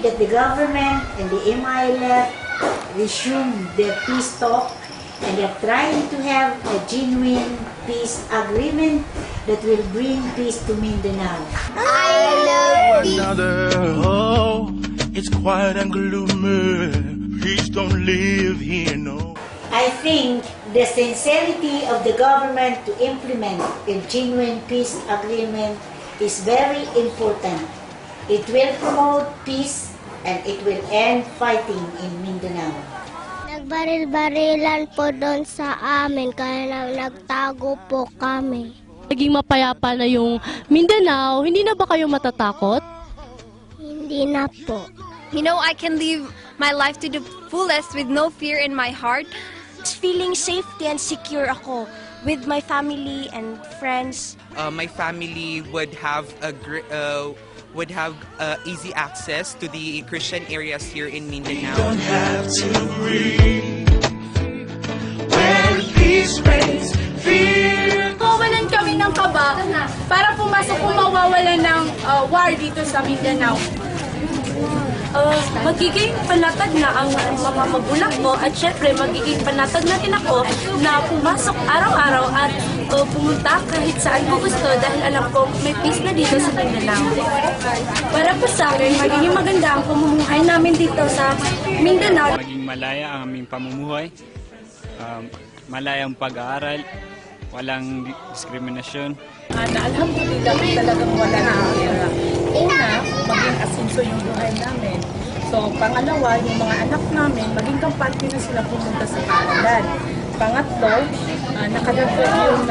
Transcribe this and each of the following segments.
pray that the government and the MILF resume their peace talk and they're trying to have a genuine peace agreement that will bring peace to Mindanao. Another, oh, it's quiet and gloomy. Please don't live here, no. I think the sincerity of the government to implement a genuine peace agreement is very important. It will promote peace and it will end fighting in Mindanao. Nagbaril-barilan po doon sa amin kaya nagtago po kami. Naging mapayapa na yung Mindanao, hindi na ba kayo matatakot? Hindi na po. You know, I can live my life to the fullest with no fear in my heart. Feeling safety and secure ako with my family and friends. My family would have easy access to the Christian areas here in Mindanao. Don't have to breathe. Where peace reigns, fear. Mawalan kami ng kaba para pumasok kung mawawalan ng war dito sa Mindanao. Magiging panatag na ang mga magulang ko at syempre magiging panatag na rin ako na pumasok araw-araw at pumunta kahit saan ko gusto dahil alam ko may peace na dito sa Mindanao. Para po sa akin, magiging maganda ang pamumuhay namin dito sa Mindanao. Maging malaya ang aming pamumuhay, malaya ang pag-aaral, walang diskriminasyon. Alhamdulillah, talagang wala na una, maging asenso yung buhay namin. So, pangalawa, yung mga anak namin, maging kampante na sila pumunta sa paaralan. Pangatlo, nakadagdag yung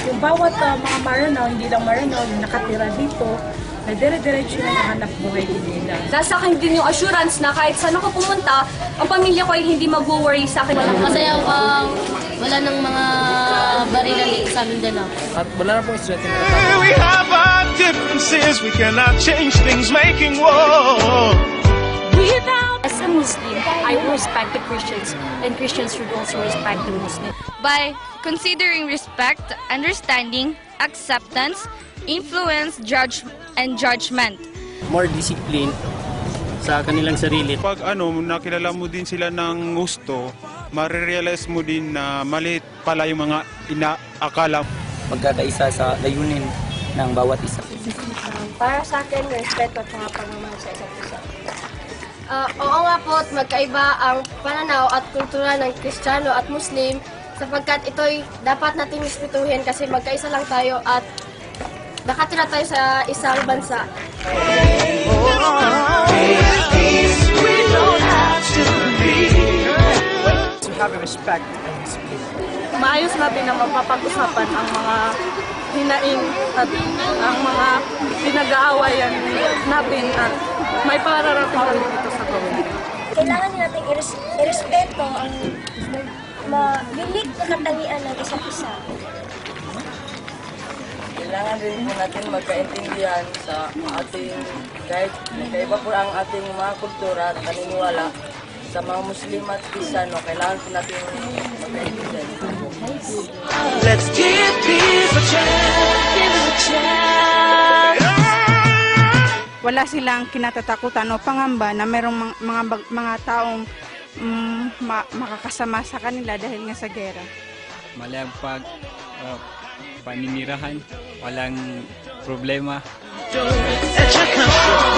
yung bawat mga Maranao, hindi lang Maranao, yung nakatira dito, na dire-diretso na nahanap buhay nila. Nasa akin din yung assurance na kahit saan ako pumunta, ang pamilya ko ay hindi mag-worry sa akin. Masaya wala ng mga barilan dito sa Mindanao. At wala na pong estudyante na We have our differences, we cannot change things, making war. As a Muslim, I respect the Christians, and Christians should also respect the Muslims. By considering respect, understanding, acceptance, influence, judgment. more discipline sa kanilang sarili. Pag nakilala mo din sila ng gusto, marirealize mo din na maliit pala yung mga inaakala. Magkakaisa sa layunin ng bawat isa. Para sa akin, respeto at mga pagmamahal sa isa't isa. Oo nga po, magkaiba ang pananaw at kultura ng Kristiyano at Muslim sapagkat ito'y dapat natin respetuhin kasi magkaisa lang tayo at nakatira tayo sa isang bansa. To have respect and discipline. Maayos natin na mapapag-usapan ang mga hinaing at ang mga pinag-aawayan natin at may pararating kami dito sa gawin. Kailangan natin irespeto ang mabilik na katangian ng isa't isa. Kailangan rin po natin magkaintindihan sa ating, kahit magkaiba po ang ating mga kultura at paniniwala, sa mga Muslim at Kristiyano, kailangan po natin magkaintindihan. Let's give peace a chance. Wala silang kinatatakutan o pangamba na mayroong mga taong makakasama sa kanila dahil nga sa gera. Malayang paninirahan, walang problema. At your country,